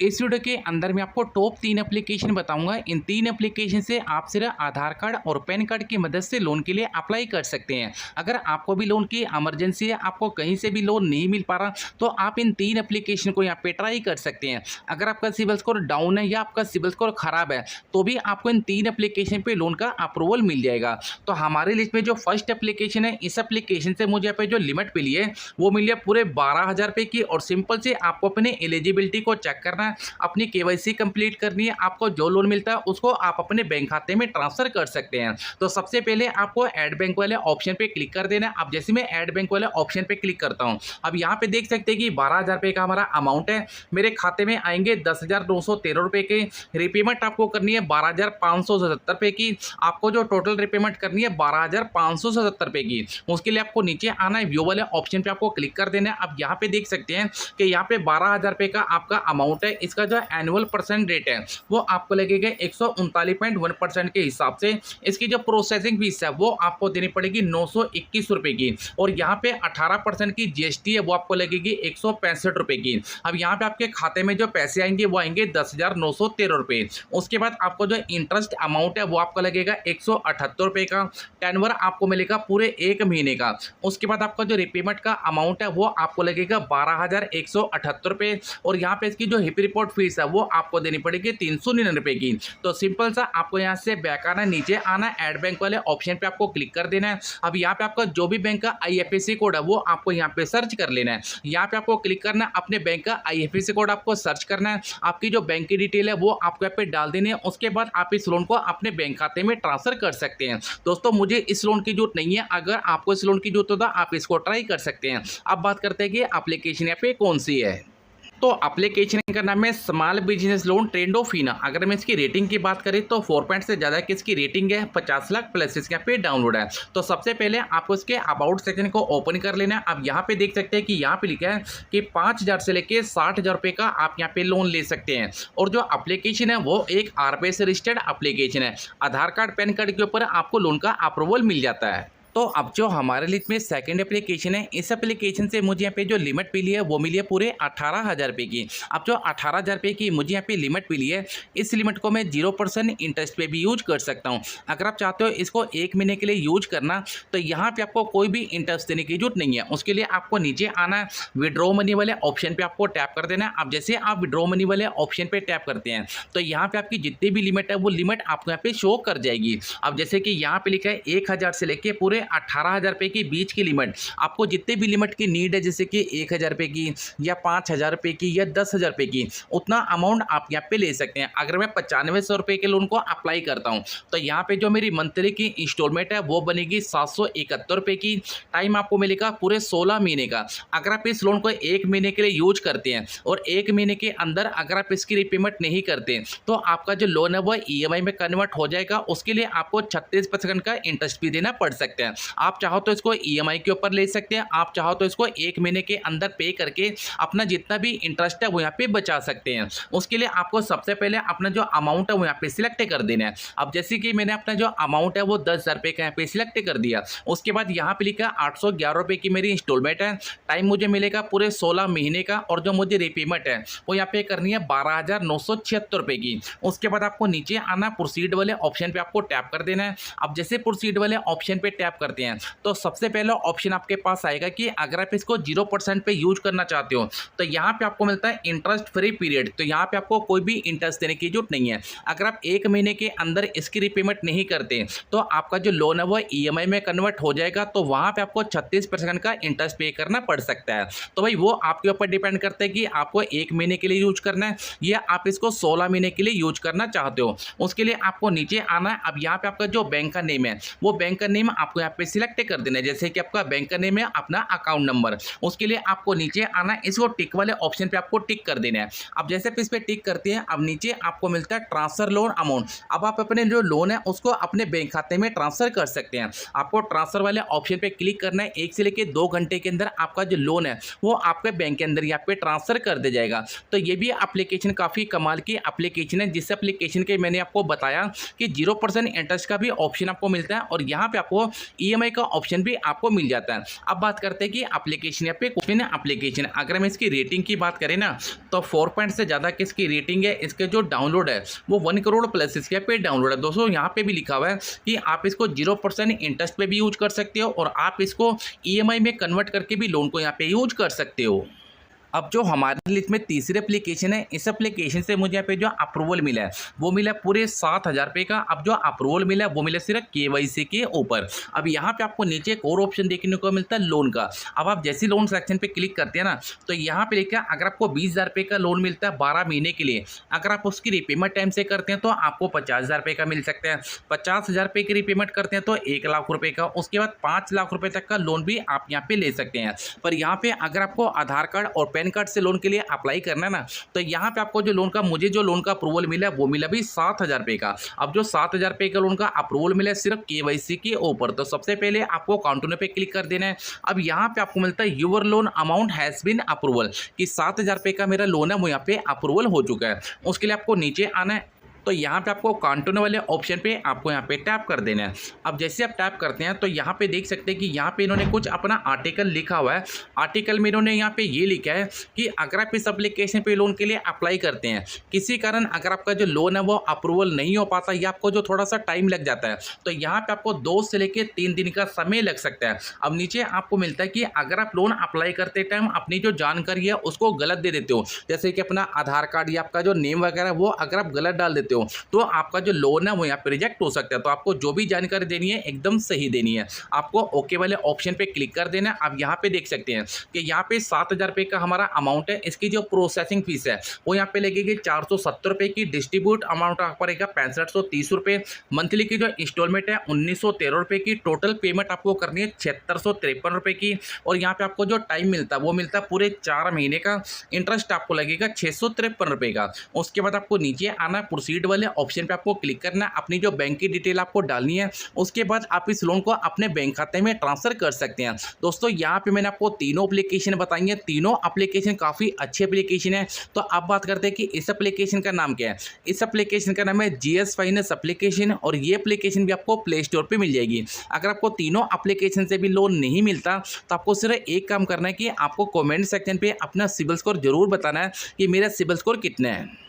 इस वीडियो के अंदर मैं आपको टॉप 3 एप्लीकेशन बताऊंगा। इन 3 एप्लीकेशन से आप सिर्फ आधार कार्ड और पैन कार्ड की मदद से लोन के लिए अप्लाई कर सकते हैं। अगर आपको भी लोन की इमरजेंसी है, आपको कहीं से भी लोन नहीं मिल पा रहा, तो आप इन 3 एप्लीकेशन को यहाँ पे ट्राई कर सकते हैं। अगर आपका सिविल स्कोर डाउन है या आपका सिविल स्कोर खराब है, तो भी आपको इन 3 एप्लीकेशन पे लोन का अप्रूवल मिल जाएगा। तो हमारी लिस्ट में जो फर्स्ट एप्लीकेशन है, इस एप्लीकेशन से मुझे यहाँ पे जो लिमिट मिली है वो मिली है पूरे 12,000 रुपये की। और सिंपल से आपको अपने एलिजिबिलिटी को चेक करना है, अपनी केवाईसी कंप्लीट करनी है। आपको जो लोन मिलता है उसको आप अपने बैंक खाते में ट्रांसफर कर सकते हैं। तो सबसे पहले आपको ऐड बैंक वाले ऑप्शन पे क्लिक कर देना है। अब जैसे मैं ऐड बैंक वाले ऑप्शन पे क्लिक करता हूं, अब यहाँ पे देख सकते हैं कि 12,000 रुपये का हमारा अमाउंट है। मेरे खाते में आएंगे 10,913 रुपये के। रिपेमेंट आपको करनी है 12,577 रुपये की। आपको जो टोटल रिपेमेंट करनी है 12,577 रुपये की। उसके लिए आपको नीचे आना है, व्यू वाले ऑप्शन पे आपको क्लिक कर देना है। अब यहाँ पे देख सकते हैं कि यहाँ पे 12,000 रुपये का आपका अमाउंट है। इसका जो एनुअल परसेंट रेट है वो आपको लगेगा 139.1% के हिसाब से। इसकी जो प्रोसेसिंग फीस है वो आपको देनी पड़ेगी 921 रुपये की। और यहाँ पे 18% की जीएसटी है वो आपको लगेगी 165 रुपये की। अब यहाँ पे आपके खाते में जो पैसे आएंगे वो आएंगे 10,913 रुपये। उसके बाद आपको जो इंटरेस्ट अमाउंट है वो आपको लगेगा 178 रुपये का। टेनवर आपको मिलेगा पूरे 1 महीने का। उसके बाद आपका जो रिपेमेंट का अमाउंट है वो आपको लगेगा 12,178 रुपये। और यहाँ पे इसकी जो हिप रिपोर्ट फीस है वो आपको देनी पड़ेगी 399 रुपये की। तो सिंपल सा आपको यहाँ से बैक आना, नीचे आना, ऐड बैंक वाले ऑप्शन पे आपको क्लिक कर देना है। अब यहाँ पे आपका जो भी बैंक का IFSC कोड है वो आपको यहाँ पे सर्च कर लेना है। यहाँ पे आपको क्लिक करना है, अपने बैंक का IFSC कोड आपको सर्च करना है। आपकी जो बैंक की डिटेल है वो आपको यहाँ पे डाल देनी है। उसके बाद आप इस लोन को अपने बैंक खाते में ट्रांसफर कर सकते हैं। दोस्तों, मुझे इस लोन की जरूरत नहीं है। अगर आपको इस लोन की जरूरत हो तो आप इसको ट्राई कर सकते हैं। अब बात करते हैं कि एप्लीकेशन यहाँ पे कौन सी है। तो एप्लीकेशन का नाम है स्मॉल बिजनेस लोन ट्रेंडोफिना। अगर मैं इसकी रेटिंग की बात करें तो 4 पॉइंट से ज़्यादा की इसकी रेटिंग है। 50 लाख प्लस इसके यहाँ पे डाउनलोड है। तो सबसे पहले आपको इसके अबाउट सेक्शन को ओपन कर लेना है। अब यहाँ पे देख सकते हैं कि यहाँ पे लिखा है कि 5,000 से लेके 60,000 रुपये का आप यहाँ पे लोन ले सकते हैं। और जो एप्लीकेशन है वो एक RBI से रजिस्टर्ड एप्लीकेशन है। आधार कार्ड, पैन कार्ड के ऊपर आपको लोन का अप्रूवल मिल जाता है। तो अब जो हमारे लिस्ट में सेकंड एप्लीकेशन है, इस एप्लीकेशन से मुझे यहाँ पे जो लिमिट मिली है वो मिली है पूरे 18,000 रुपये की। अब जो 18,000 रुपये की मुझे यहाँ पे लिमिट मिली है, इस लिमिट को मैं 0% इंटरेस्ट पे भी यूज कर सकता हूँ। अगर आप चाहते हो इसको 1 महीने के लिए यूज करना, तो यहाँ पे आपको कोई भी इंटरेस्ट देने की जरूरत नहीं है। उसके लिए आपको नीचे आना है, विड्रॉ मनी वाले ऑप्शन पर आपको टैप कर देना है। अब जैसे आप विड्रॉ मनी वाले ऑप्शन पर टैप करते हैं तो यहाँ पर आपकी जितनी भी लिमिट है वो लिमिट आपको यहाँ पे शो कर जाएगी। अब जैसे कि यहाँ पे लिखा है 1,000 से लेके पूरे 18,000 रुपये के बीच की लिमिट। आपको जितने भी लिमिट की नीड है, जैसे कि 1,000 रुपये की या 5,000 रुपये की या 10,000 रुपये की, उतना अमाउंट आप यहाँ पे ले सकते हैं। अगर मैं 9500 रुपये के लोन को अप्लाई करता हूँ तो यहाँ पे जो मेरी मंथली की इंस्टॉलमेंट है वो बनेगी 771 रुपये की। टाइम आपको मिलेगा पूरे 16 महीने का। अगर आप इस लोन को 1 महीने के लिए यूज करते हैं और 1 महीने के अंदर अगर आप इसकी रिपेमेंट नहीं करते तो आपका जो लोन है वो EMI में कन्वर्ट हो जाएगा। उसके लिए आपको 36% का इंटरेस्ट भी देना पड़ सकता है। आप चाहो तो इसको EMI के ऊपर ले सकते हैं, आप चाहो तो इसको 1 महीने के अंदर पे करके अपना जितना भी इंटरेस्ट है वो यहाँ पे बचा सकते हैं। उसके लिए आपको सबसे पहले अपना जो अमाउंट है वो यहाँ पे सिलेक्ट कर देना है। अब जैसे कि मैंने अपना जो अमाउंट है वो 10,000 रुपये का यहाँ पे सिलेक्ट कर दिया। उसके बाद यहाँ पे लिखा 811 रुपये की मेरी इंस्टॉलमेंट है। टाइम मुझे मिलेगा पूरे 16 महीने का। और जो मुझे रिपेमेंट है वो यहाँ पे करनी है 12,976 रुपये की। उसके बाद आपको नीचे आना, प्रोसीड वाले ऑप्शन पे आपको टैप कर देना है। अब जैसे प्रोसीड वाले ऑप्शन पे टैप करते हैं तो सबसे पहला ऑप्शन आपके पास आएगा कि अगर आप इसको 0% पे यूज करना चाहते हो तो यहाँ पे आपको मिलता है इंटरेस्ट फ्री पीरियड। तो यहाँ पे आपको कोई भी इंटरेस्ट देने की जरूरत नहीं है। अगर आप 1 महीने के अंदर इसकी रिपेमेंट नहीं करते तो आपका जो लोन है वो EMI में कन्वर्ट हो जाएगा। तो वहाँ पे आपको 36% का इंटरेस्ट पे करना पड़ सकता है। तो भाई वो आपके ऊपर डिपेंड करता है कि आपको 1 महीने के लिए यूज करना है या आप इसको 16 महीने के लिए यूज करना चाहते हो। उसके लिए आपको नीचे आना है। अब यहाँ पे आपका जो बैंक का नेम है वो बैंक का नेम आपको यहाँ पे सिलेक्ट कर देना है। जैसे कि आपका बैंक का नेम है, अपना अकाउंट नंबर। उसके लिए आपको नीचे आना, इसको टिक वाले ऑप्शन पे आपको टिक कर देना है। अब जैसे इस पे टिक करते हैं, अब नीचे आपको मिलता है ट्रांसफर लोन अमाउंट। अब आप अपने जो लोन है उसको अपने बैंक खाते में ट्रांसफर कर सकते हैं। आपको ट्रांसफर वाले ऑप्शन पे क्लिक करना है। 1 से लेकर 2 घंटे के अंदर आपका जो लोन है वो आपके बैंक के अंदर यहाँ पे ट्रांसफर कर दिया जाएगा। तो ये भी एप्लीकेशन काफ़ी कमाल की एप्लीकेशन है, जिस एप्लीकेशन के मैंने आपको बताया कि 0% इंटरेस्ट का भी ऑप्शन आपको मिलता है। और यहाँ पे आपको ईएमआई का ऑप्शन भी आपको मिल जाता है। अब बात करते हैं कि एप्लीकेशन या पे एप्लीकेशन, अगर हम इसकी रेटिंग की बात करें ना तो 4 पॉइंट से ज़्यादा की इसकी रेटिंग है। इसके जो डाउनलोड है वो 1 करोड़ प्लस इसके पे डाउनलोड है। दोस्तों यहाँ पे भी लिखा हुआ है कि आप इसको 0% इंटरेस्ट पे भी यूज कर सकते हो और आप इसको ईएमआई में कन्वर्ट करके भी लोन को यहाँ पे यूज कर सकते हो। अब जो हमारे लिस्ट में तीसरी एप्लीकेशन है, इस एप्लीकेशन से मुझे यहाँ पे जो अप्रूवल मिला है वो मिला पूरे 7,000 रुपये का। अब जो अप्रूवल मिला है वो मिला सिर्फ केवाईसी के ऊपर। अब यहाँ पे आपको नीचे एक और ऑप्शन देखने को मिलता है लोन का। अब आप जैसे लोन सेक्शन पे क्लिक करते हैं ना तो यहाँ पे लिखा है अगर आपको 20,000 रुपये का लोन मिलता है 12 महीने के लिए, अगर आप उसकी रिपेमेंट टाइम से करते हैं तो आपको 50,000 रुपये का मिल सकता है। 50,000 रुपये की रिपेमेंट करते हैं तो 1 लाख रुपये का, उसके बाद 5 लाख रुपये तक का लोन भी आप यहाँ पे ले सकते हैं। पर यहाँ पे अगर आपको आधार कार्ड और पैन कार्ड से लोन के लिए अप्लाई करना है ना तो यहाँ पे आपको जो लोन का मुझे जो लोन का अप्रूवल मिला वो मिला भी 7,000 रुपये का। अब जो 7,000 रुपये का लोन का अप्रूवल मिला सिर्फ केवाईसी के ऊपर, तो सबसे पहले आपको कंटिन्यू पे क्लिक कर देना है। अब यहाँ पे आपको मिलता है your loan amount has been approval, कि 7,000 रुपये का मेरा लोन है वो यहाँ पे अप्रूवल हो चुका है। उसके लिए आपको नीचे आना है तो यहाँ पे आपको कंटिन्यू वाले ऑप्शन पे आपको यहाँ पे टैप कर देना है। अब जैसे आप टैप करते हैं तो यहाँ पे देख सकते हैं कि यहाँ पे इन्होंने कुछ अपना आर्टिकल लिखा हुआ है। आर्टिकल में इन्होंने यहाँ पे ये लिखा है कि अगर आप इस एप्लीकेशन पे लोन के लिए अप्लाई करते हैं, किसी कारण अगर आपका जो लोन है वो अप्रूवल नहीं हो पाता या आपको जो थोड़ा सा टाइम लग जाता है तो यहाँ पे आपको 2 से लेकर 3 दिन का समय लग सकता है। अब नीचे आपको मिलता है कि अगर आप लोन अप्लाई करते टाइम अपनी जो जानकारी है उसको गलत दे देते हो, जैसे कि अपना आधार कार्ड या आपका जो नेम वगैरह वो अगर आप गलत डाल देते हो तो आपका जो लोन है वो यहाँ पे रिजेक्ट हो सकता है। तो आपको जो भी जानकारी देनी है एकदम सही देनी है। आपको ओके वाले ऑप्शन पे क्लिक कर देना है। आप यहाँ पे देख सकते हैं कि यहाँ पे 7,000 रुपये का हमारा अमाउंट है। इसकी जो प्रोसेसिंग फीस है वो यहाँ पे लगेगी 470 रुपये की। डिस्ट्रीब्यूट अमाउंट आपको रहेगा 6530 रुपये। मंथली की जो इंस्टॉलमेंट है 1913 रुपये की। टोटल पेमेंट आपको करनी है 7653 रुपये की। और यहाँ पे आपको जो टाइम मिलता है वो मिलता है पूरे 4 महीने का। इंटरेस्ट आपको लगेगा 653 रुपये का। उसके बाद आपको नीचे आना है, प्रोसीड वाले ऑप्शन पे आपको क्लिक करना है। अपनी जो बैंक की डिटेल आपको डालनी है, उसके बाद आप इस लोन को अपने बैंक खाते में ट्रांसफर कर सकते हैं। दोस्तों यहाँ पे मैंने आपको तीनों एप्लीकेशन बताई हैं। तीनों एप्लीकेशन काफ़ी अच्छी एप्लीकेशन है। तो अब बात करते हैं कि इस एप्लीकेशन का नाम क्या है। इस एप्लीकेशन का नाम है जीएस फाइनेंस एप्लीकेशन और ये एप्लीकेशन भी आपको प्ले स्टोर पर मिल जाएगी। अगर आपको तीनों एप्लीकेशन से भी लोन नहीं मिलता तो आपको सिर्फ एक काम करना है कि आपको कॉमेंट सेक्शन पर अपना सिबिल स्कोर जरूर बताना है कि मेरा सिबिल स्कोर कितना है।